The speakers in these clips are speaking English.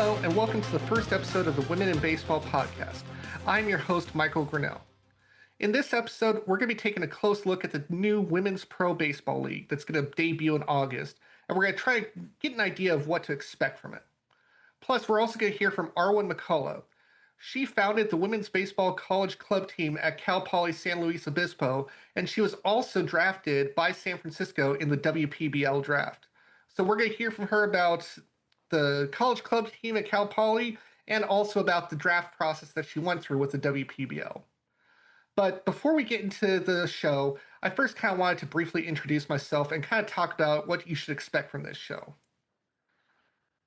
Hello, and welcome to the first episode of the Women in Baseball podcast. I'm your host, Michael Grinnell. In this episode, we're going to be taking a close look at the new Women's Pro Baseball League that's going to debut in August, and we're going to try to get an idea of what to expect from it. Plus, we're also going to hear from Arwen McCullough. She founded the Women's Baseball College Club team at Cal Poly San Luis Obispo, and she was also drafted by San Francisco in the WPBL Draft. So we're going to hear from her about the college club team at Cal Poly and also about the draft process that she went through with the WPBL. But before we get into the show, I first kind of wanted to briefly introduce myself and kind of talk about what you should expect from this show.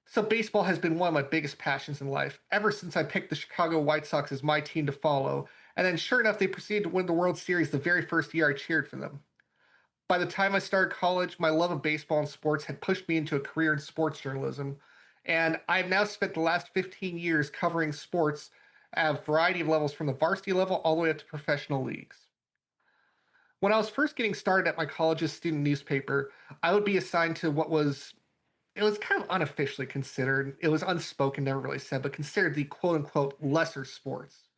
So baseball has been one of my biggest passions in life, ever since I picked the Chicago White Sox as my team to follow, and then sure enough, they proceeded to win the World Series the very first year I cheered for them. By the time I started college, my love of baseball and sports had pushed me into a career in sports journalism, and I've now spent the last 15 years covering sports at a variety of levels from the varsity level all the way up to professional leagues. When I was first getting started at my college's student newspaper, I would be assigned to it was kind of unofficially considered, it was unspoken, never really said, but considered the quote unquote lesser sports,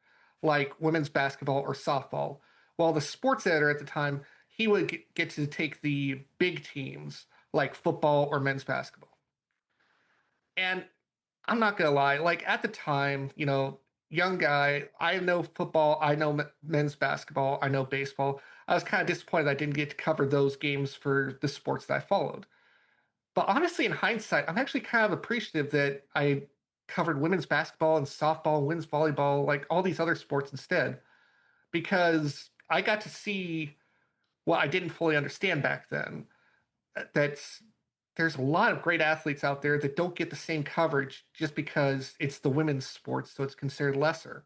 like women's basketball or softball, while the sports editor at the time, he would get to take the big teams like football or men's basketball. And I'm not gonna lie, like at the time, young guy, I know football, I know men's basketball, I know baseball. I was kind of disappointed I didn't get to cover those games for the sports that I followed. But honestly, in hindsight, I'm actually kind of appreciative that I covered women's basketball and softball, and women's volleyball, like all these other sports instead, because I got to see what I didn't fully understand back then. That's there's a lot of great athletes out there that don't get the same coverage just because it's the women's sports, so it's considered lesser.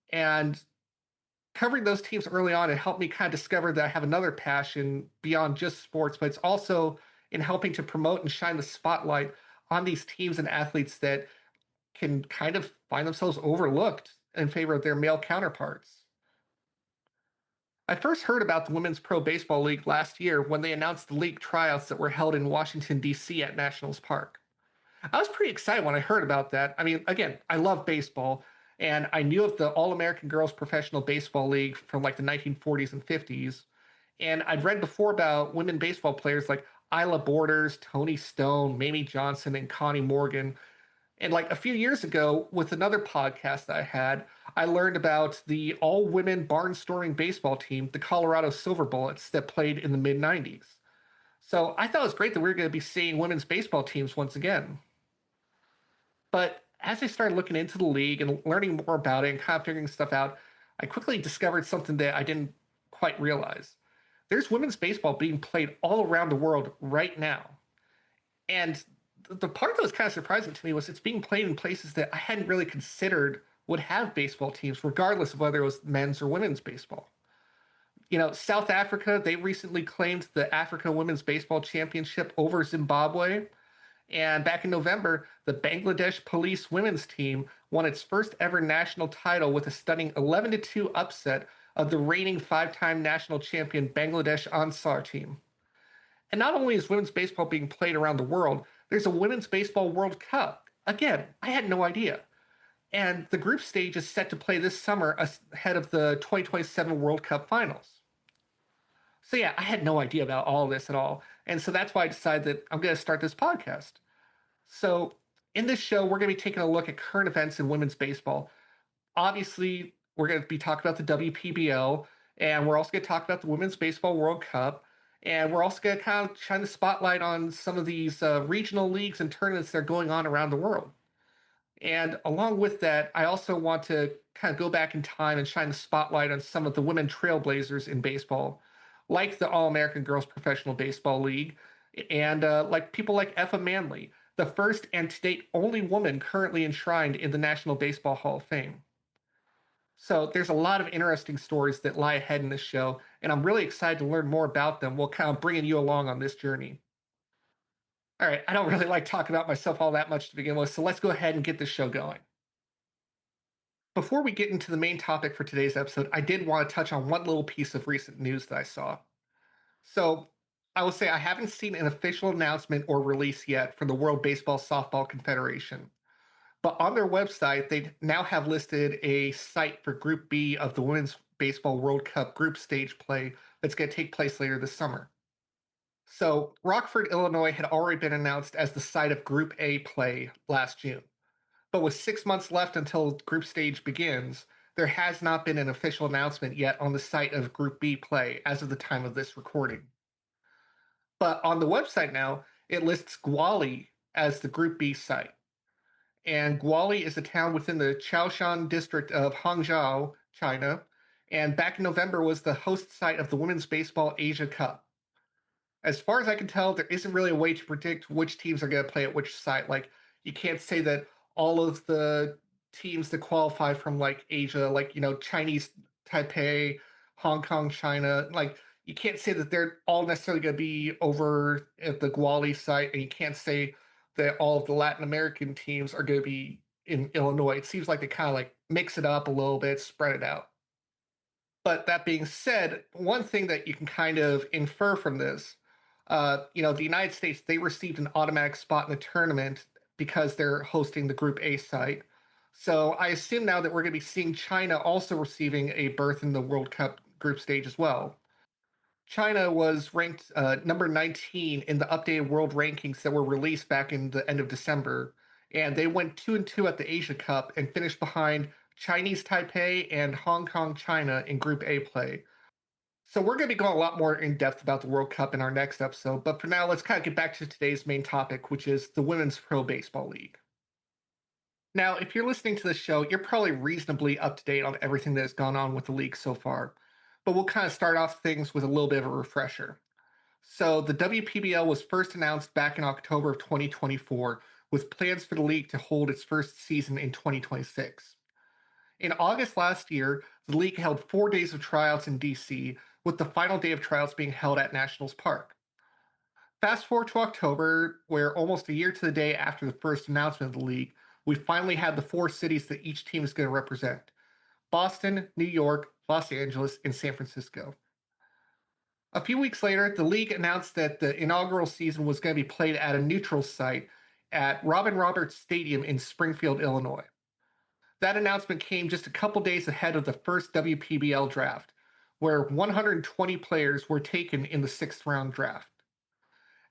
And covering those teams early on, it helped me kind of discover that I have another passion beyond just sports, but it's also in helping to promote and shine the spotlight on these teams and athletes that can kind of find themselves overlooked in favor of their male counterparts. I first heard about the Women's Pro Baseball League last year when they announced the league tryouts that were held in Washington, D.C. at Nationals Park. I was pretty excited when I heard about that. I mean, again, I love baseball, and I knew of the All American Girls Professional Baseball League from like the 1940s and 50s. And I'd read before about women baseball players like Isla Borders, Toni Stone, Mamie Johnson, and Connie Morgan. And like a few years ago, with another podcast that I had, I learned about the all women barnstorming baseball team, the Colorado Silver Bullets, that played in the mid 90s. So I thought it was great that we were going to be seeing women's baseball teams once again. But as I started looking into the league and learning more about it and kind of figuring stuff out, I quickly discovered something that I didn't quite realize. There's women's baseball being played all around the world right now. And the part that was kind of surprising to me was it's being played in places that I hadn't really considered would have baseball teams, regardless of whether it was men's or women's baseball. South Africa, they recently claimed the Africa Women's Baseball Championship over Zimbabwe. And back in November, the Bangladesh Police women's team won its first ever national title with a stunning 11-2 upset of the reigning five-time national champion Bangladesh Ansar team. And not only is women's baseball being played around the world, there's a Women's Baseball World Cup. Again, I had no idea. And the group stage is set to play this summer ahead of the 2027 World Cup finals. So yeah, I had no idea about all this at all. And so that's why I decided that I'm going to start this podcast. So in this show, we're going to be taking a look at current events in women's baseball. Obviously, we're going to be talking about the WPBL, and we're also going to talk about the Women's Baseball World Cup. And we're also going to kind of shine the spotlight on some of these regional leagues and tournaments that are going on around the world. And along with that, I also want to kind of go back in time and shine the spotlight on some of the women trailblazers in baseball, like the All American Girls Professional Baseball League, and like people like Effa Manley, the first and to date only woman currently enshrined in the National Baseball Hall of Fame. So there's a lot of interesting stories that lie ahead in this show, and I'm really excited to learn more about them while kind of bringing you along on this journey. All right, I don't really like talking about myself all that much to begin with, so let's go ahead and get this show going. Before we get into the main topic for today's episode, I did want to touch on one little piece of recent news that I saw. So I will say I haven't seen an official announcement or release yet from the World Baseball Softball Confederation. But on their website, they now have listed a site for Group B of the Women's Baseball World Cup group stage play that's going to take place later this summer. So, Rockford, Illinois had already been announced as the site of Group A play last June. But with 6 months left until group stage begins, there has not been an official announcement yet on the site of Group B play as of the time of this recording. But on the website now, it lists Guali as the Group B site. And Guali is a town within the Chaoshan district of Hangzhou, China, and back in November was the host site of the Women's Baseball Asia Cup. As far as I can tell, there isn't really a way to predict which teams are going to play at which site. Like, you can't say that all of the teams that qualify from like Asia, like, Chinese Taipei, Hong Kong, China, like, you can't say that they're all necessarily going to be over at the Guali site, and you can't say that all of the Latin American teams are going to be in Illinois. It seems like they kind of like mix it up a little bit, spread it out. But that being said, one thing that you can kind of infer from this, the United States, they received an automatic spot in the tournament because they're hosting the Group A site. So I assume now that we're going to be seeing China also receiving a berth in the World Cup group stage as well. China was ranked number 19 in the updated world rankings that were released back in the end of December, and they went 2-2 at the Asia Cup and finished behind Chinese Taipei and Hong Kong, China in Group A play. So we're going to be going a lot more in depth about the World Cup in our next episode, but for now, let's kind of get back to today's main topic, which is the Women's Pro Baseball League. Now, if you're listening to this show, you're probably reasonably up to date on everything that has gone on with the league so far, but we'll kind of start off things with a little bit of a refresher. So the WPBL was first announced back in October of 2024, with plans for the league to hold its first season in 2026. In August last year, the league held 4 days of tryouts in DC, with the final day of tryouts being held at Nationals Park. Fast forward to October, where almost a year to the day after the first announcement of the league, we finally had the four cities that each team is going to represent: Boston, New York, Los Angeles, and San Francisco. A few weeks later, the league announced that the inaugural season was going to be played at a neutral site at Robin Roberts Stadium in Springfield, Illinois. That announcement came just a couple days ahead of the first WPBL draft, where 120 players were taken in the sixth round draft.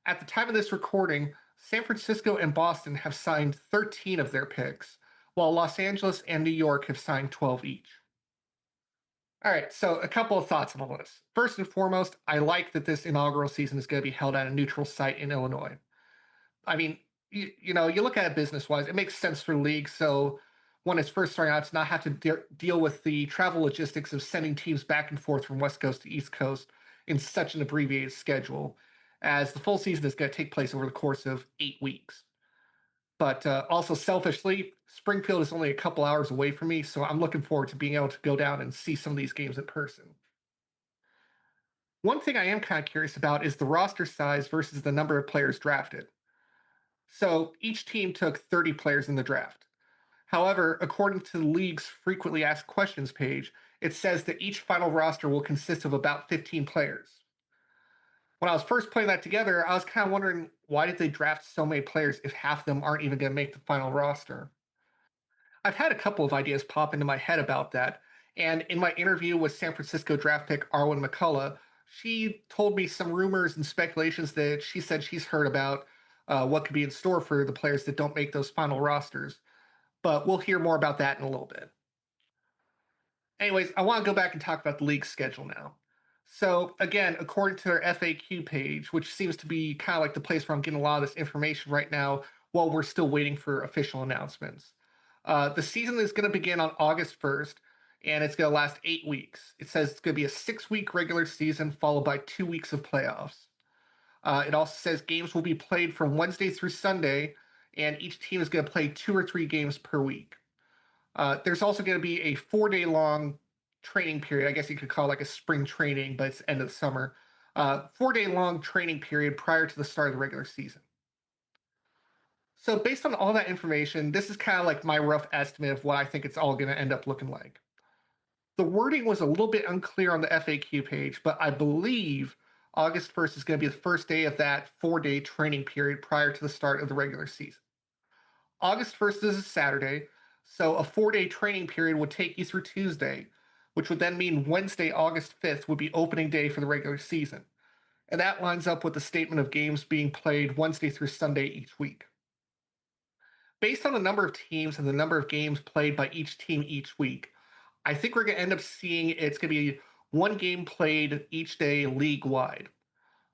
At the time of this recording, San Francisco and Boston have signed 13 of their picks, while Los Angeles and New York have signed 12 each. All right, so a couple of thoughts on all this. First and foremost, I like that this inaugural season is going to be held at a neutral site in Illinois. I mean, you look at it business wise, it makes sense for the league. So when it's first starting out, to not have to deal with the travel logistics of sending teams back and forth from West Coast to East Coast in such an abbreviated schedule, as the full season is going to take place over the course of 8 weeks. But also selfishly, Springfield is only a couple hours away from me, so I'm looking forward to being able to go down and see some of these games in person. One thing I am kind of curious about is the roster size versus the number of players drafted. So each team took 30 players in the draft. However, according to the league's frequently asked questions page, it says that each final roster will consist of about 15 players. When I was first putting that together, I was kind of wondering, why did they draft so many players if half of them aren't even going to make the final roster? I've had a couple of ideas pop into my head about that. And in my interview with San Francisco draft pick Arwen McCullough, she told me some rumors and speculations that she said she's heard about what could be in store for the players that don't make those final rosters. But we'll hear more about that in a little bit. Anyways, I want to go back and talk about the league schedule now. So, again, according to their FAQ page, which seems to be kind of like the place where I'm getting a lot of this information right now while we're still waiting for official announcements. The season is going to begin on August 1st, and it's going to last 8 weeks. It says it's going to be a 6 week regular season followed by 2 weeks of playoffs. It also says games will be played from Wednesday through Sunday, and each team is going to play 2 or 3 games per week. There's also going to be a 4 day long training period. I guess you could call it like a spring training, but it's end of the summer. 4 day long training period prior to the start of the regular season. So based on all that information, this is kind of like my rough estimate of what I think it's all going to end up looking like. The wording was a little bit unclear on the FAQ page, but I believe August 1st is going to be the first day of that 4-day training period prior to the start of the regular season. August 1st is a Saturday, so a 4-day training period would take you through Tuesday, which would then mean Wednesday, August 5th would be opening day for the regular season. And that lines up with the statement of games being played Wednesday through Sunday each week. Based on the number of teams and the number of games played by each team each week, I think we're going to end up seeing it's going to be one game played each day league wide.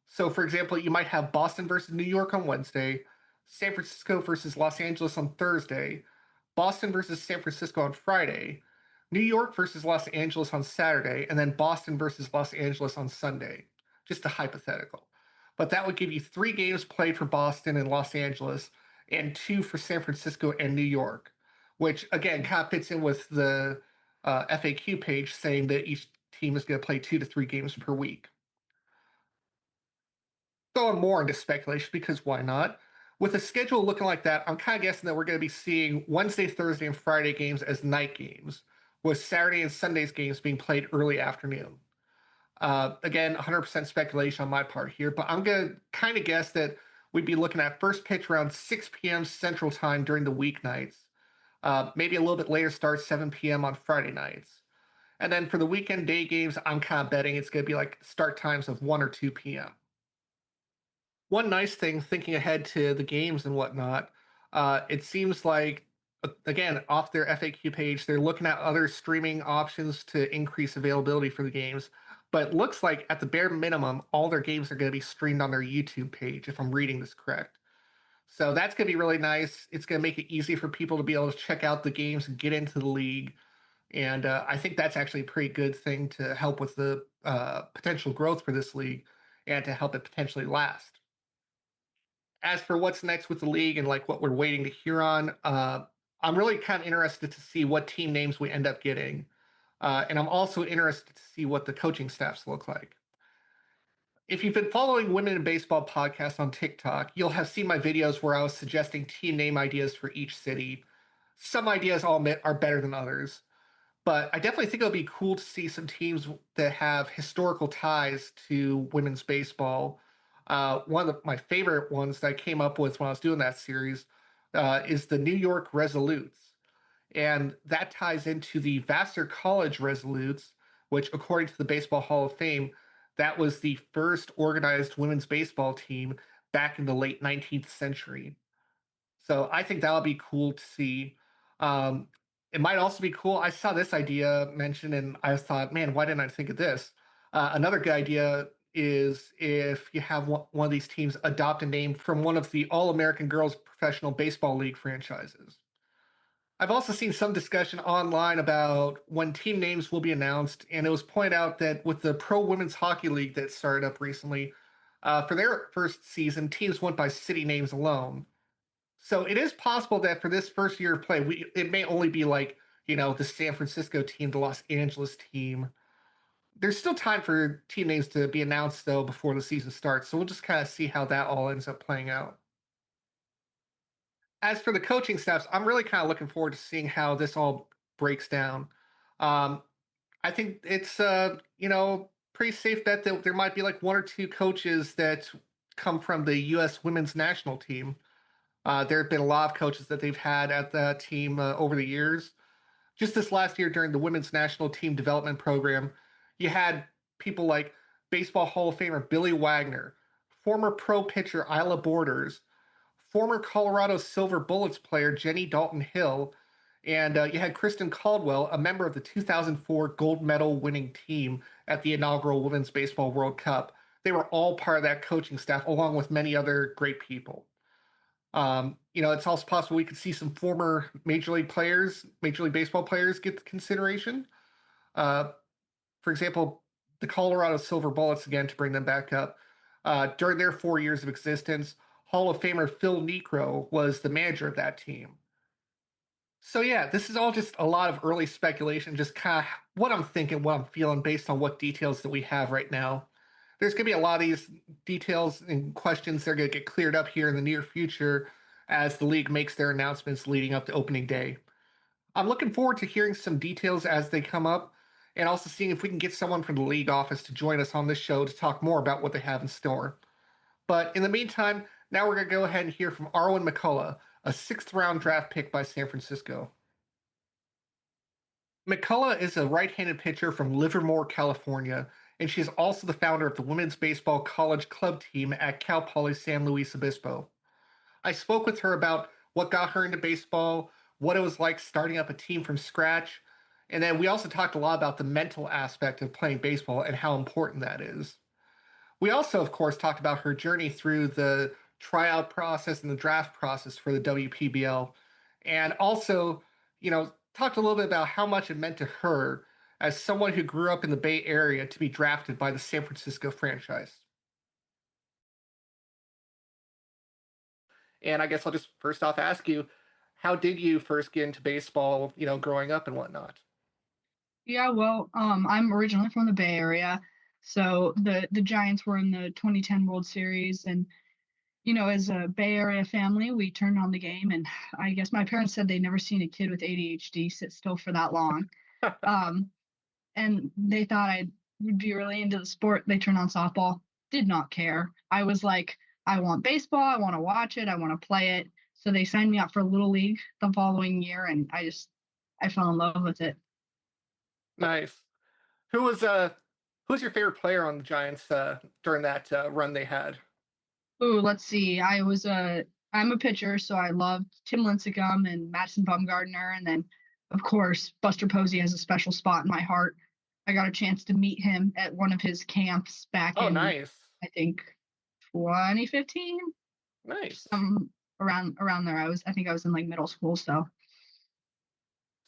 So, for example, you might have Boston versus New York on Wednesday, San Francisco versus Los Angeles on Thursday, Boston versus San Francisco on Friday, New York versus Los Angeles on Saturday, and then Boston versus Los Angeles on Sunday. Just a hypothetical. But that would give you 3 games played for Boston and Los Angeles and 2 for San Francisco and New York, which again kind of fits in with the FAQ page saying that each team is going to play 2 to 3 games per week. Going more into speculation because why not? With a schedule looking like that, I'm kind of guessing that we're going to be seeing Wednesday, Thursday, and Friday games as night games, with Saturday and Sunday's games being played early afternoon. Again, 100% speculation on my part here, but I'm going to kind of guess that we'd be looking at first pitch around 6 p.m. Central Time during the weeknights. Maybe a little bit later start, 7 p.m. on Friday nights. And then for the weekend day games, I'm kind of betting it's going to be like start times of 1 or 2 p.m. One nice thing, thinking ahead to the games and whatnot, it seems like, again, off their FAQ page, they're looking at other streaming options to increase availability for the games. But it looks like, at the bare minimum, all their games are going to be streamed on their YouTube page, if I'm reading this correct. So that's going to be really nice. It's going to make it easy for people to be able to check out the games and get into the league. And I think that's actually a pretty good thing to help with the potential growth for this league and to help it potentially last. As for what's next with the league and like what we're waiting to hear on, I'm really kind of interested to see what team names we end up getting. And I'm also interested to see what the coaching staffs look like. If you've been following Women in Baseball podcast on TikTok, you'll have seen my videos where I was suggesting team name ideas for each city. Some ideas, I'll admit, are better than others. But I definitely think it'll be cool to see some teams that have historical ties to women's baseball. One of my favorite ones that I came up with when I was doing that series is the New York Resolutes. And that ties into the Vassar College Resolutes, which, according to the Baseball Hall of Fame, that was the first organized women's baseball team back in the late 19th century. So I think that'll be cool to see. Um, it might also be cool. I saw this idea mentioned, and I thought, man, why didn't I think of this? Another good idea is if you have one of these teams adopt a name from one of the All American Girls Professional Baseball League franchises. I've also seen some discussion online about when team names will be announced, and it was pointed out that with the Pro Women's Hockey League that started up recently, for their first season, teams went by city names alone. So it is possible that for this first year of play, it may only be like, the San Francisco team, the Los Angeles team. There's still time for team names to be announced, though, before the season starts. So we'll just kind of see how that all ends up playing out. As for the coaching staffs, I'm really kind of looking forward to seeing how this all breaks down. Um, I think it's, pretty safe bet that there might be like 1 or 2 coaches that come from the U.S. women's national team. There have been a lot of coaches that they've had at that team over the years. Just this last year during the women's national team development program, you had people like Baseball Hall of Famer Billy Wagner, former pro pitcher Isla Borders, former Colorado Silver Bullets player Jenny Dalton Hill, and you had Kristen Caldwell, a member of the 2004 gold medal winning team at the inaugural Women's Baseball World Cup. They were all part of that coaching staff, along with many other great people. It's also possible we could see some former Major League players, Major League Baseball players get the consideration. Uh, for example, the Colorado Silver Bullets, again, to bring them back up, during their 4 years of existence, Hall of Famer Phil Niekro was the manager of that team. So yeah, this is all just a lot of early speculation, just kind of what I'm thinking, what I'm feeling based on what details that we have right now. There's going to be a lot of these details and questions that are going to get cleared up here in the near future as the league makes their announcements leading up to opening day. I'm looking forward to hearing some details as they come up. and also seeing if we can get someone from the league office to join us on this show to talk more about what they have in store. But in the meantime, now we're going to go ahead and hear from Arwen McCullough, a sixth round draft pick by San Francisco. McCullough is a right-handed pitcher from Livermore, California, and she is also the founder of the women's baseball college club team at Cal Poly San Luis Obispo. I spoke with her about what got her into baseball, what it was like starting up a team from scratch, and then we also talked a lot about the mental aspect of playing baseball and how important that is. We also, of course, talked about her journey through the tryout process and the draft process for the WPBL, and also, talked a little bit about how much it meant to her as someone who grew up in the Bay Area to be drafted by the San Francisco franchise. And I guess I'll just first off ask you, how did you first get into baseball, growing up and whatnot? Yeah, well, I'm originally from the Bay Area, so the Giants were in the 2010 World Series, and as a Bay Area family, we turned on the game, and I guess my parents said they'd never seen a kid with ADHD sit still for that long, um, and they thought I would be really into the sport. They turned on softball, did not care. I was like, I want baseball, I want to watch it, I want to play it. So they signed me up for Little League the following year, and I fell in love with it. Nice. Who was who's your favorite player on the Giants during that run they had? Ooh, let's see. I'm a pitcher, so I loved Tim Lincecum and Madison Bumgarner, and then of course Buster Posey has a special spot in my heart. I got a chance to meet him at one of his camps back Oh, in nice. I think 2015, Nice. some around there. I think I was in like middle school, so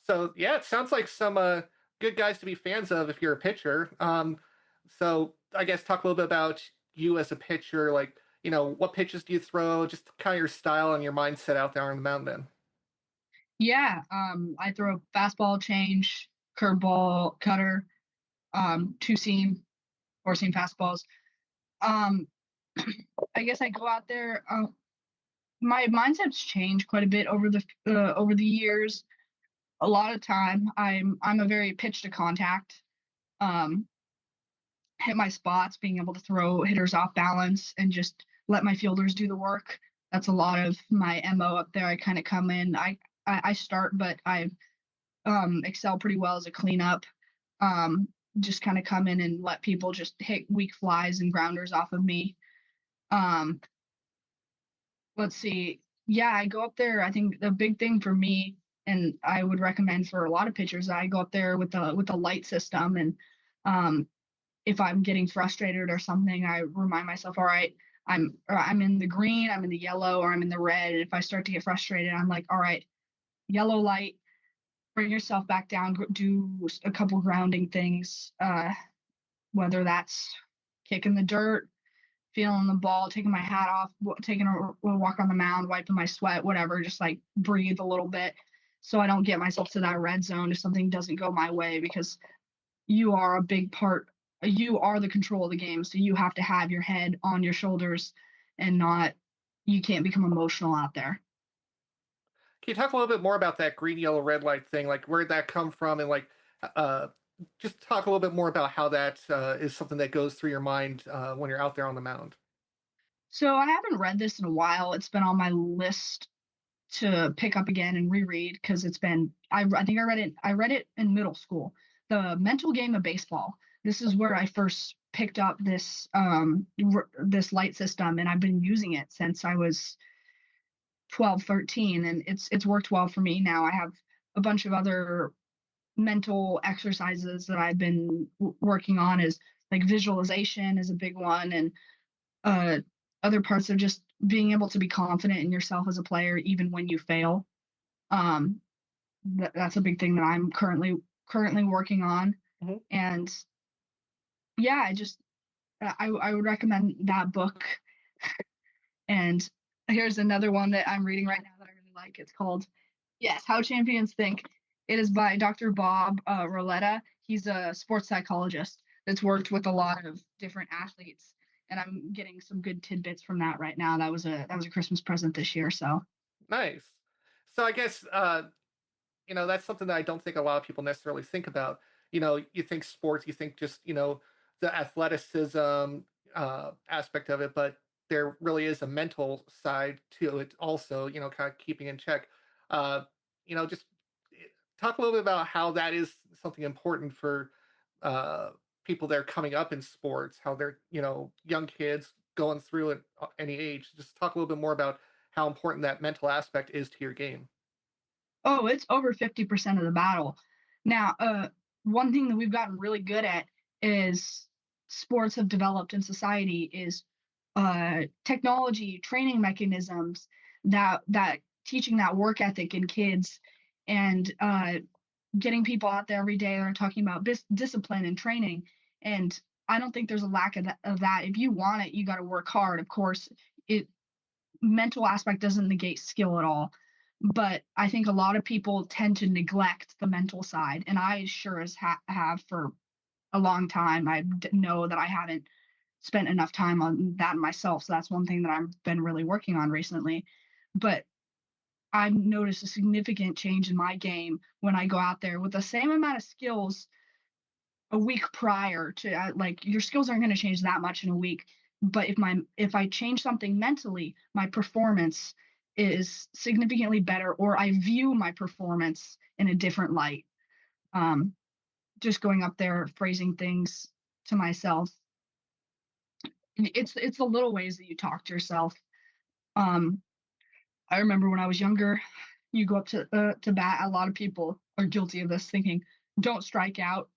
So yeah, it sounds like some good guys to be fans of if you're a pitcher. So I guess talk a little bit about you as a pitcher. Like, what pitches do you throw? Just kind of your style and your mindset out there on the mound. Then. yeah. I throw fastball, change, curveball, cutter, two seam, four seam fastballs. Um, I guess I go out there. My mindset's changed quite a bit over the years. A lot of time, I'm a very pitch to contact, um, hit my spots, being able to throw hitters off balance and just let my fielders do the work. That's a lot of my mo up there. I kind of come in. I start, but I excel pretty well as a cleanup. Um, just kind of come in and let people just hit weak flies and grounders off of me. Um, let's see. Yeah, I go up there. I think the big thing for me, and I would recommend for a lot of pitchers, I go up there with the light system, and um, if I'm getting frustrated or something, I remind myself, all right, I'm in the green, I'm in the yellow, or I'm in the red. And if I start to get frustrated, I'm like, all right, yellow light, bring yourself back down, do a couple grounding things, whether that's kicking the dirt, feeling the ball, taking my hat off, taking a walk on the mound, wiping my sweat, whatever, just like breathe a little bit so I don't get myself to that red zone if something doesn't go my way, because you are a big part. You are the control of the game. So you have to have your head on your shoulders and not, you can't become emotional out there. Can you talk a little bit more about that green, yellow, red light thing? Like, where did that come from? And like, uh, just talk a little bit more about how that is something that goes through your mind when you're out there on the mound. So I haven't read this in a while. It's been on my list to pick up again and reread because I think I read it in middle school. The mental game of baseball. This is where I first picked up this light system, and I've been using it since I was 12, 13, and it's worked well for me. Now I have a bunch of other mental exercises that I've been working on, is like visualization is a big one, and uh other parts of just being able to be confident in yourself as a player even when you fail. um that's a big thing that I'm currently working on. Mhm. And yeah, I would recommend that book. And here's another one that I'm reading right now that I really like. It's called, yes, How Champions Think. It is by Dr. Bob Roletta. He's a sports psychologist that's worked with a lot of different athletes, and I'm getting some good tidbits from that right now. That was a Christmas present this year. So Nice. So I guess that's something that I don't think a lot of people necessarily think about. you think sports, you think just, the athleticism aspect of it, but there really is a mental side to it also, kind of keeping in check. Uh, just eh, talk a little bit about how that is something important for uh, people that are coming up in sports, how they're, young kids going through at any age. Just talk a little bit more about how important that mental aspect is to your game. Oh, it's over 50% of the battle. Now, one thing that we've gotten really good at is sports have developed in society is technology, training mechanisms that teaching that work ethic in kids and getting people out there every day that are talking about discipline and training. And I don't think there's a lack of that. If you want it, you got to work hard. Of course, it mental aspect doesn't negate skill at all. But I think a lot of people tend to neglect the mental side, and I sure as have for a long time. I know that I haven't spent enough time on that myself, so that's one thing that I've been really working on recently. But I've noticed a significant change in my game when I go out there with the same amount of skills a week prior to like your skills aren't going to change that much in a week, but if I change something mentally, my performance is significantly better, or I view my performance in a different light. um just going up there phrasing things to myself, it's the little ways that you talk to yourself. um I remember when I was younger, you go up to bat, a lot of people are guilty of this, thinking don't strike out,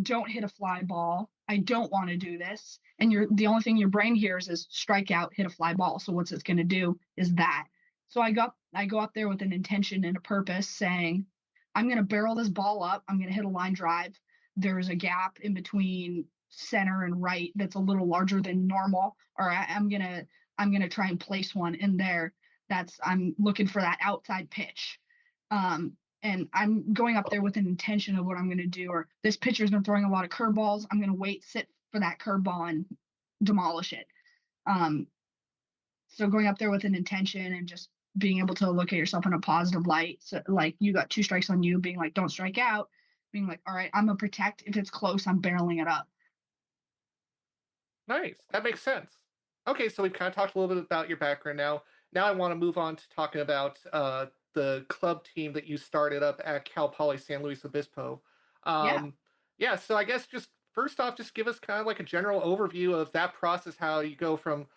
don't hit a fly ball. I don't want to do this. And you're the only thing your brain hears is strike out, hit a fly ball. So what's it's going to do is that. So I go up there with an intention and a purpose saying, I'm going to barrel this ball up. I'm going to hit a line drive. There's a gap in between center and right that's a little larger than normal. Or I'm going to try and place one in there. I'm looking for that outside pitch. And I'm going up there with an intention of what I'm going to do. Or this pitcher's been throwing a lot of curveballs. I'm going to sit for that curveball and demolish it. Um, so going up there with an intention and just being able to look at yourself in a positive light. So like you got two strikes on you, being like, don't strike out, being like, all right, I'm gonna protect. If it's close, I'm barreling it up. Nice. That makes sense. Okay, so we've kind of talked a little bit about your background now. Now I want to move on to talking about the club team that you started up at Cal Poly San Luis Obispo. Yeah. Um, yeah, so I guess just first off, just give us kind of like a general overview of that process, how you go from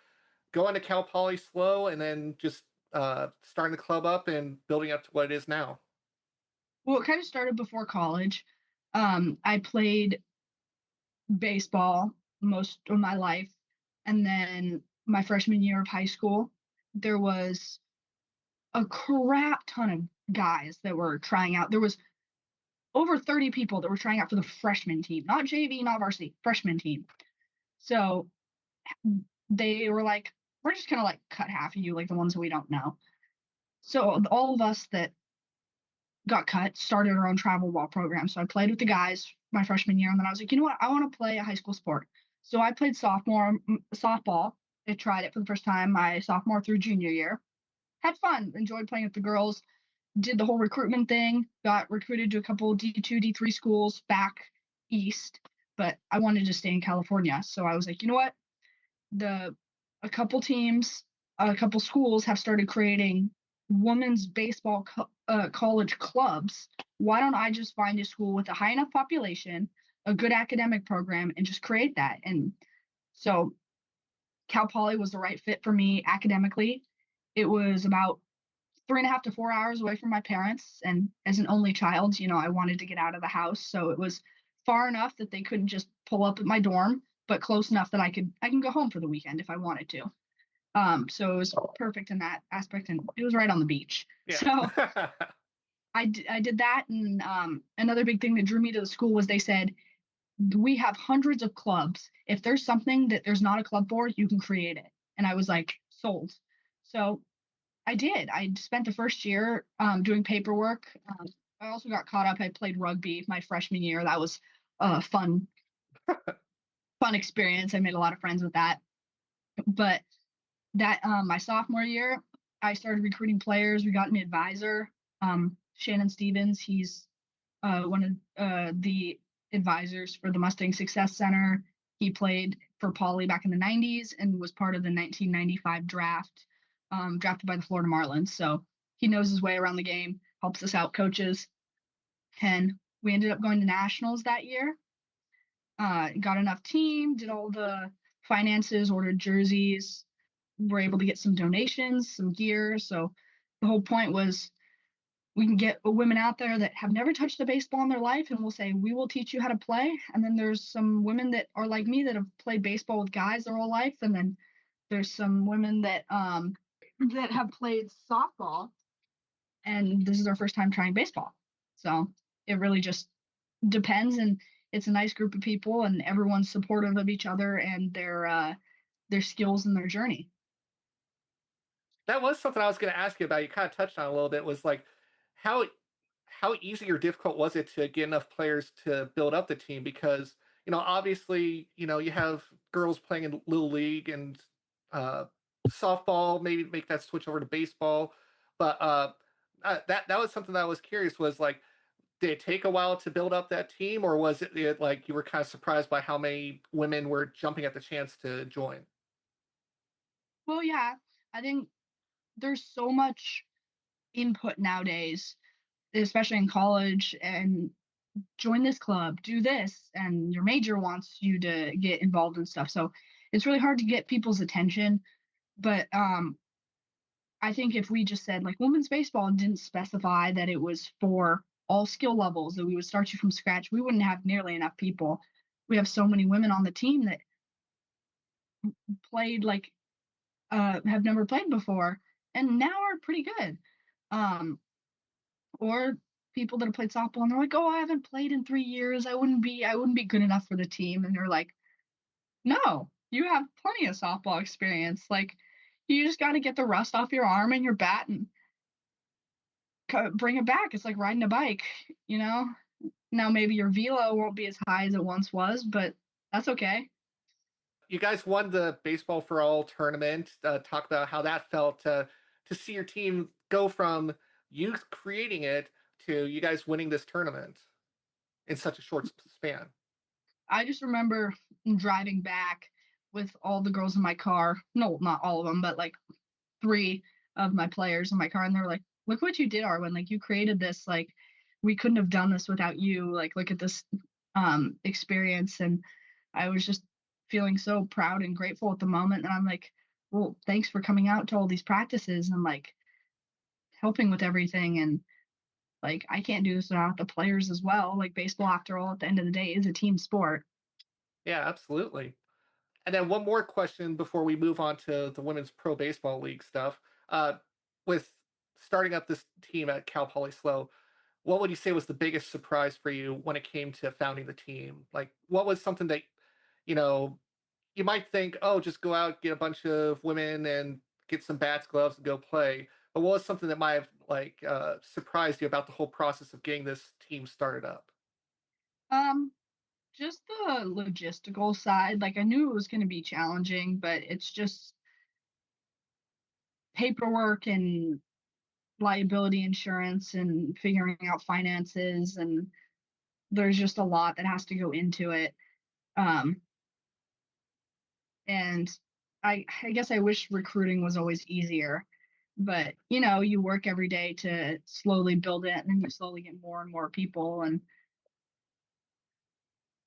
going to Cal Poly slow and then just starting the club up and building up to what it is now. Well, it kind of started before college. I played baseball most of my life. And then my freshman year of high school, there was a crap ton of guys that were trying out. There was over 30 people that were trying out for the freshman team, not JV, not varsity, freshman team. So they were like, we're just gonna like cut half of you, like the ones that we don't know. So all of us that got cut started our own travel ball program. So I played with the guys my freshman year, and then I was like, you know what, I want to play a high school sport. So I played softball. I tried it for the first time my sophomore through junior year. Had fun, enjoyed playing with the girls, did the whole recruitment thing, got recruited to a couple D2, D3 schools back east, but I wanted to stay in California. So I was like, you know what? The a couple teams, a couple schools have started creating women's baseball college clubs. Why don't I just find a school with a high enough population, a good academic program, and just create that? And so Cal Poly was the right fit for me academically. It was about 3.5 to 4 hours away from my parents. And as an only child, I wanted to get out of the house. So it was far enough that they couldn't just pull up at my dorm, but close enough that I can go home for the weekend if I wanted to. So it was perfect in that aspect, and it was right on the beach. Yeah. So I did that. And another big thing that drew me to the school was they said, we have hundreds of clubs. If there's something that there's not a club for, you can create it. And I was like, sold. So I did. I spent the first year doing paperwork. I also got caught up. I played rugby my freshman year. That was a fun experience. I made a lot of friends with that. But that my sophomore year, I started recruiting players. We got an advisor, Shannon Stevens. He's one of the advisors for the Mustang Success Center. He played for Pauley back in the 90s and was part of the 1995 draft, drafted by the Florida Marlins. So he knows his way around the game, helps us out coaches. And we ended up going to nationals that year. Got enough team, did all the finances, ordered jerseys, were able to get some donations, some gear. So the whole point was we can get women out there that have never touched a baseball in their life, and we'll say we will teach you how to play. And then there's some women that are like me that have played baseball with guys their whole life, and then there's some women that that have played softball, and this is their first time trying baseball. So it really just depends, and it's a nice group of people, and everyone's supportive of each other and their skills and their journey. That was something I was going to ask you about. You kind of touched on a little bit. Was like how how easy or difficult was it to get enough players to build up the team? Because obviously, you have girls playing in little league and uh, softball. Maybe make that switch over to baseball. But that was something that I was curious. Was like, did it take a while to build up that team, or was it like you were kind of surprised by how many women were jumping at the chance to join? Well, yeah, I think there's so much input nowadays, especially in college, and join this club, do this, and your major wants you to get involved in stuff. So it's really hard to get people's attention. But I think if we just said like women's baseball and didn't specify that it was for all skill levels, that we would start you from scratch, we wouldn't have nearly enough people. We have so many women on the team that played like have never played before and now are pretty good. Um, or people that have played softball and they're like, "Oh, I haven't played in 3 years. I wouldn't be good enough for the team." And they're like, "No, you have plenty of softball experience. Like, you just got to get the rust off your arm and your bat and bring it back. It's like riding a bike, you know. Now maybe your velo won't be as high as it once was, but that's okay." You guys won the Baseball for All tournament. Talk about how that felt to see your team go from you creating it to you guys winning this tournament in such a short span. I just remember driving back with all the girls in my car. No, not all of them, but like three of my players in my car, and they were like, "Look what you did, Arwen. Like, you created this. Like, we couldn't have done this without you. Like, look at this experience." And I was just feeling so proud and grateful at the moment. And I'm like, "Well, thanks for coming out to all these practices and like helping with everything." And like, I can't do this without the players as well. Like, baseball, after all, at the end of the day, is a team sport. Yeah, absolutely. And then one more question before we move on to the Women's Pro Baseball League stuff. Uh, with starting up this team at Cal Poly Slow, what would you say was the biggest surprise for you when it came to founding the team? Like, what was something that, you know, you might think, oh, just go out, get a bunch of women and get some bats, gloves, and go play. But what was something that might have surprised you about the whole process of getting this team started up? Um, just the logistical side. Like, I knew it was going to be challenging, but it's just paperwork and liability insurance and figuring out finances, and there's just a lot that has to go into it. Um, and I guess I wish recruiting was always easier, but you work every day to slowly build it, and then you slowly get more and more people. And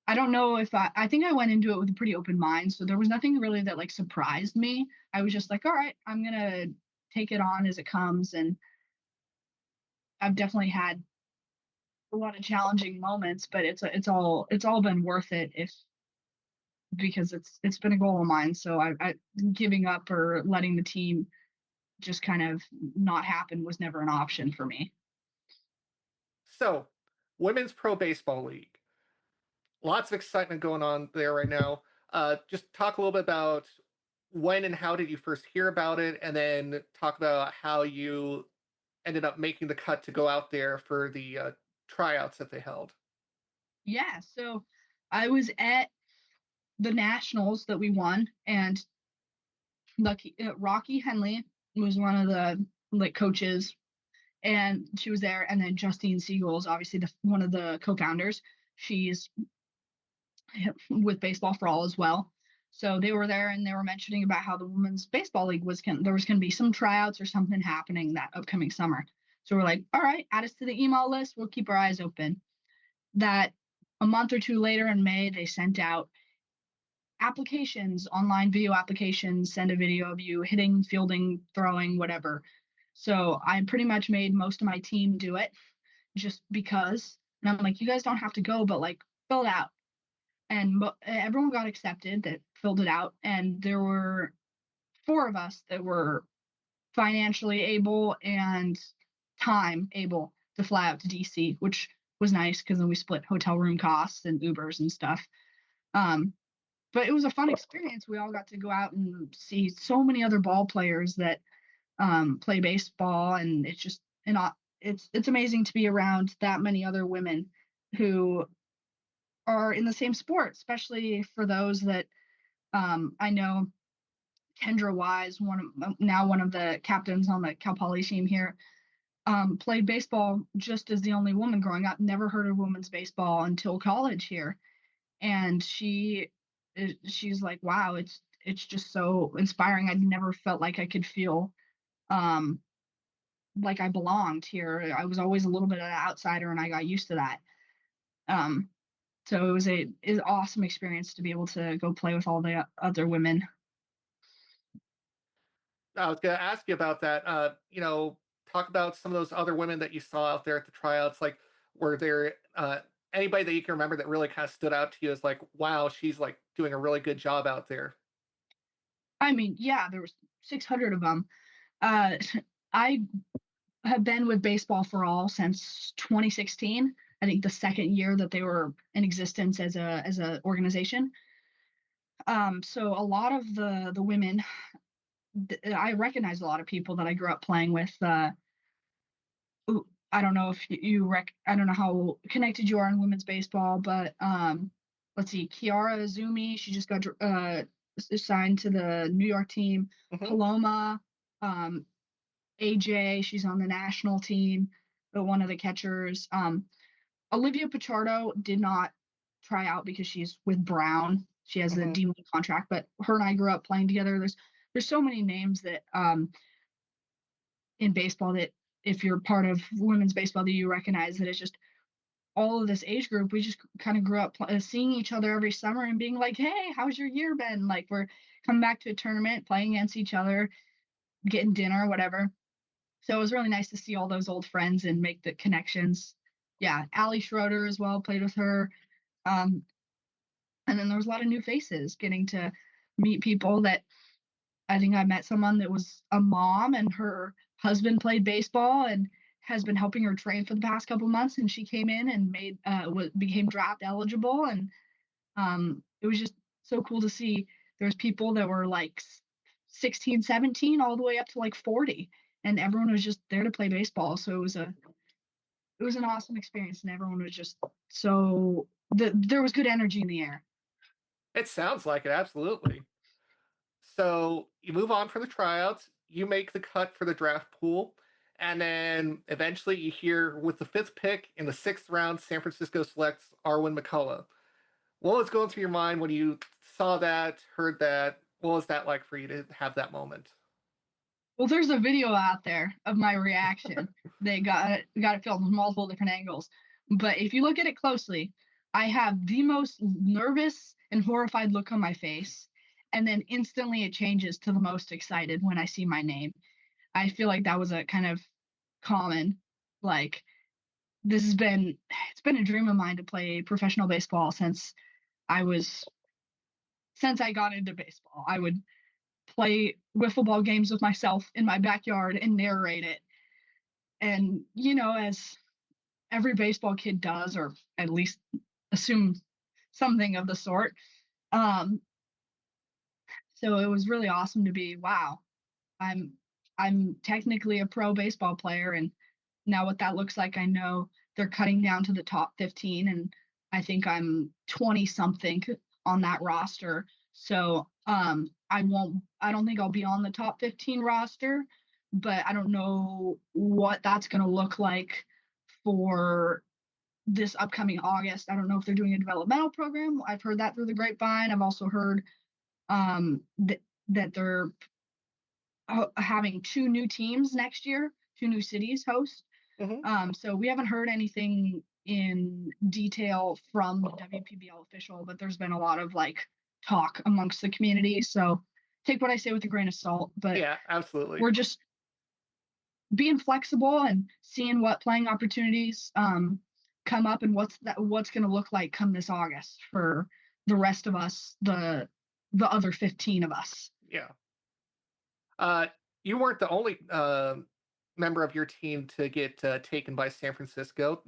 I don't know if I think I went into it with a pretty open mind, so there was nothing really that like surprised me. I was just like, all right, I'm gonna take it on as it comes. And I've definitely had a lot of challenging moments, but it's all been worth it, if because it's been a goal of mine. So I giving up or letting the team just kind of not happen was never an option for me. So, Women's Pro Baseball League. Lots of excitement going on there right now. Just talk a little bit about when and how did you first hear about it, and then talk about how you ended up making the cut to go out there for the tryouts that they held. Yeah, so I was at the nationals that we won, and Rocky Henley was one of the like coaches, and she was there. And then Justine Siegel is obviously one of the co-founders. She's with Baseball for All as well. So they were there and they were mentioning about how the women's baseball league there was going to be some tryouts or something happening that upcoming summer. So we're like, all right, add us to the email list. We'll keep our eyes open. That a month or two later in May, they sent out applications, online video applications, send a video of you hitting, fielding, throwing, whatever. So I pretty much made most of my team do it just because. And I'm like, you guys don't have to go, but like fill it out. And everyone got accepted that filled it out. And there were four of us that were financially able and time able to fly out to DC, which was nice because then we split hotel room costs and Ubers and stuff. But it was a fun experience. We all got to go out and see so many other ball players that play baseball, and it's just it's amazing to be around that many other women who are in the same sport, especially for those that I know. Kendra Wise, one of the captains on the Cal Poly team here, played baseball just as the only woman growing up. Never heard of women's baseball until college here, and she's like, wow, it's just so inspiring. I'd never felt like I could feel um, like I belonged here. I was always a little bit of an outsider, and I got used to that. Um, so it was an awesome experience to be able to go play with all the other women. I was going to ask you about that. Talk about some of those other women that you saw out there at the tryouts. Like, were there anybody that you can remember that really kind of stood out to you as like, wow, she's like doing a really good job out there? I mean, yeah, there was 600 of them. Uh, I have been with Baseball for All since 2016. I think the second year that they were in existence as a organization. So a lot of the women, I recognize a lot of people that I grew up playing with. I don't know if I don't know how connected you are in women's baseball, but let's see, Kiara Azumi, she just got signed to the New York team. Mm-hmm. Paloma, um, AJ, she's on the national team, but one of the catchers. Olivia Pichardo did not try out because she's with Brown. She has the Mm-hmm. D1 contract, but her and I grew up playing together. There's so many names that in baseball that if you're part of women's baseball that you recognize that it's just all of this age group. We just kind of grew up seeing each other every summer and being like, hey, how's your year been? Like we're coming back to a tournament, playing against each other, getting dinner, whatever. So it was really nice to see all those old friends and make the connections. Yeah, Allie Schroeder as well, played with her. Um, and then there was a lot of new faces, getting to meet people that I think I met someone that was a mom and her husband played baseball and has been helping her train for the past couple months. And she came in and became draft eligible. And it was just so cool to see. There's people that were like 16, 17, all the way up to like 40, and everyone was just there to play baseball. So it was an awesome experience, and everyone was just there was good energy in the air. It sounds like it, absolutely. So you move on from the tryouts, you make the cut for the draft pool, and then eventually you hear with the fifth pick in the sixth round, San Francisco selects Arwen McCullough. What was going through your mind when you saw that, heard that? What was that like for you to have that moment? Well, there's a video out there of my reaction. They got it filmed from multiple different angles. But if you look at it closely, I have the most nervous and horrified look on my face. And then instantly it changes to the most excited when I see my name. I feel like that was a kind of common, like, it's been a dream of mine to play professional baseball I was, since I got into baseball. I would play wiffle ball games with myself in my backyard and narrate it. And, as every baseball kid does, or at least assume something of the sort. Um, so it was really awesome to be, wow, I'm I'm technically a pro baseball player, and now what that looks like, I know they're cutting down to the top 15, and I think I'm 20 something on that roster. So I don't think I'll be on the top 15 roster, but I don't know what that's going to look like for this upcoming August. I don't know if they're doing a developmental program. I've heard that through the grapevine. I've also heard that they're having 2 new teams next year, 2 new cities host. Hmm. So we haven't heard anything in detail from the WPBL official, but there's been a lot of like talk amongst the community. So take what I say with a grain of salt. But Yeah, absolutely. we're just being flexible and seeing what playing opportunities come up and what's going to look like come this August for the rest of us, the other 15 of us. Yeah. Uh, you weren't the only member of your team to get taken by San Francisco.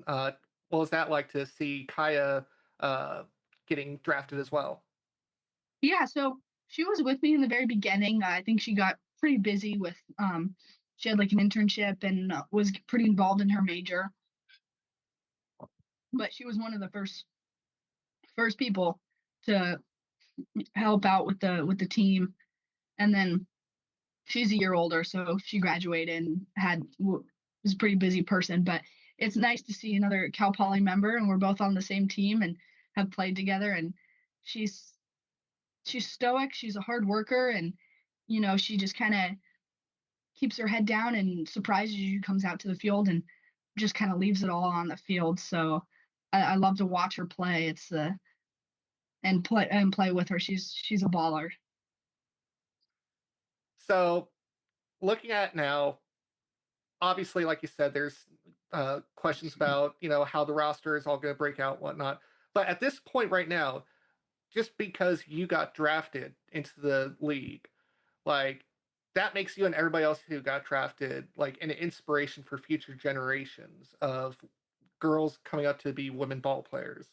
What was that like to see Kaya getting drafted as well? Yeah, so she was with me in the very beginning. I think she got pretty busy with she had like an internship and was pretty involved in her major, but she was one of the first people to help out with the team. And then she's a year older, so she graduated and was a pretty busy person. But it's nice to see another Cal Poly member, and we're both on the same team and have played together. And she's she's stoic. She's a hard worker, and she just kind of keeps her head down and surprises you. Comes out to the field and just kind of leaves it all on the field. So I love to watch her play. It's and play with her. She's a baller. So, looking at it now, obviously, like you said, there's questions about how the roster is all going to break out, whatnot. But at this point, right now, just because you got drafted into the league, like that makes you and everybody else who got drafted like an inspiration for future generations of girls coming up to be women ball players.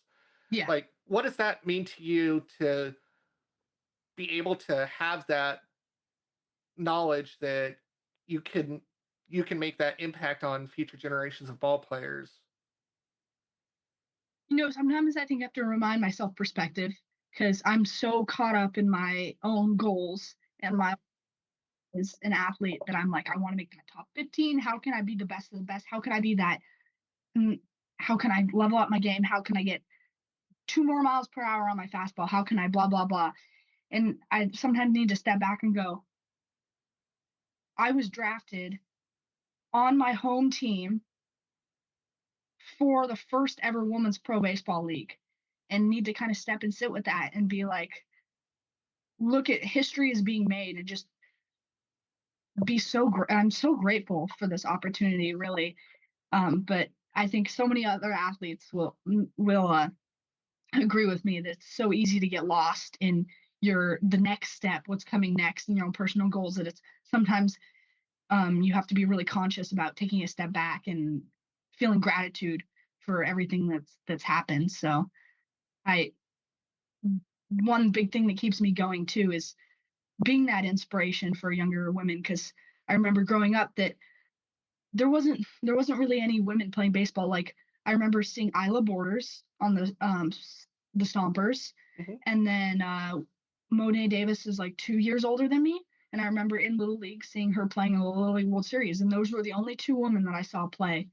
Yeah. Like, what does that mean to you to be able to have that knowledge that you can you can make that impact on future generations of ball players? Sometimes I think I have to remind myself perspective because I'm so caught up in my own goals and my as an athlete that I'm like, I want to make that top 15. How can I be the best of the best? How can I be that? mm, How can I level up my game? How can I get 2 more miles per hour on my fastball? How can I blah, blah, blah? And I sometimes need to step back and go, I was drafted on my home team for the first ever women's pro baseball league and need to kind of step and sit with that and be like, look at history is being made and just be I'm so grateful for this opportunity, really. But I think so many other athletes will agree with me that it's so easy to get lost in the next step, what's coming next, and your own personal goals. That it's sometimes you have to be really conscious about taking a step back and feeling gratitude for everything that's happened. So I one big thing that keeps me going too is being that inspiration for younger women because I remember growing up that there wasn't really any women playing baseball. Like I remember seeing Isla Borders on the Stompers, Hmm. and then Monet Davis is like 2 years older than me, and I remember in Little League seeing her playing in the Little League World Series, and those were the only 2 women that I saw play.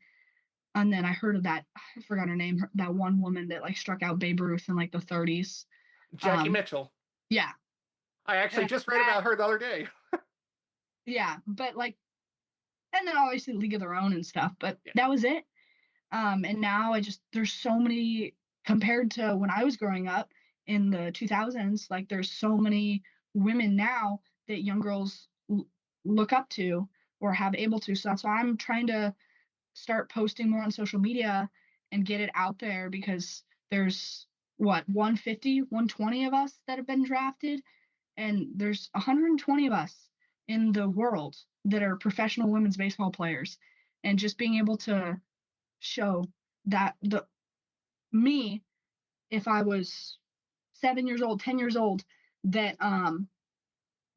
And then I heard of that I forgot her name, that one woman that like struck out Babe Ruth in like the 30s. Jackie Um, Mitchell. yeah, I and actually after just read that, about her the other day. yeah, but like, and then obviously League of Their Own and stuff, but Yeah. that was it. And now there's so many compared to when I was growing up in the 2000s, like there's so many women now that young girls look up to or have able to. So that's why I'm trying to start posting more on social media and get it out there because there's what 150, 120 of us that have been drafted, and there's 120 of us in the world that are professional women's baseball players. And just being able to show that the me if I was 7 years old, 10 years old, that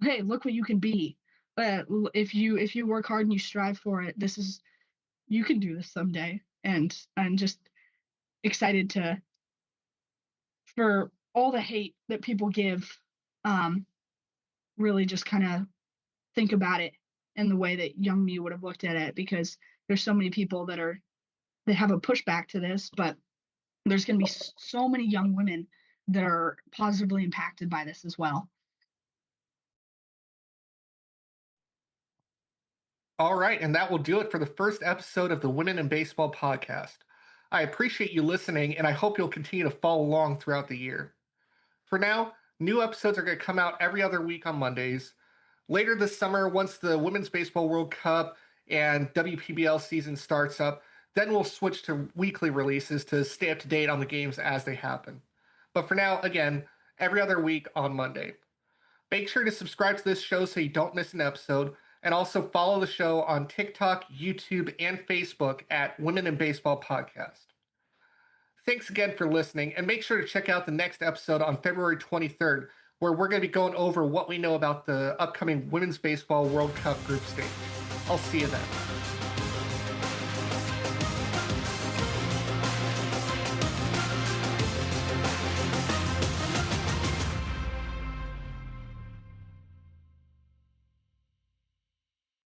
hey, look what you can be. If you work hard and you strive for it, you can do this someday. And I'm just excited to for all the hate that people give, um, really just kind of think about it in the way that young me would have looked at it because there's so many people that have a pushback to this, but there's going to be so many young women that are positively impacted by this as well. All right, and that will do it for the first episode of the Women in Baseball podcast. I appreciate you listening, and I hope you'll continue to follow along throughout the year. For now, new episodes are going to come out every other week on Mondays. Later this summer, once the Women's Baseball World Cup and WPBL season starts up, then we'll switch to weekly releases to stay up to date on the games as they happen. But for now, again, every other week on Monday. Make sure to subscribe to this show so you don't miss an episode, and also follow the show on TikTok, YouTube, and Facebook at Women in Baseball Podcast. Thanks again for listening, and make sure to check out the next episode on February 23rd, where we're going to be going over what we know about the upcoming Women's Baseball World Cup group stage. I'll see you then.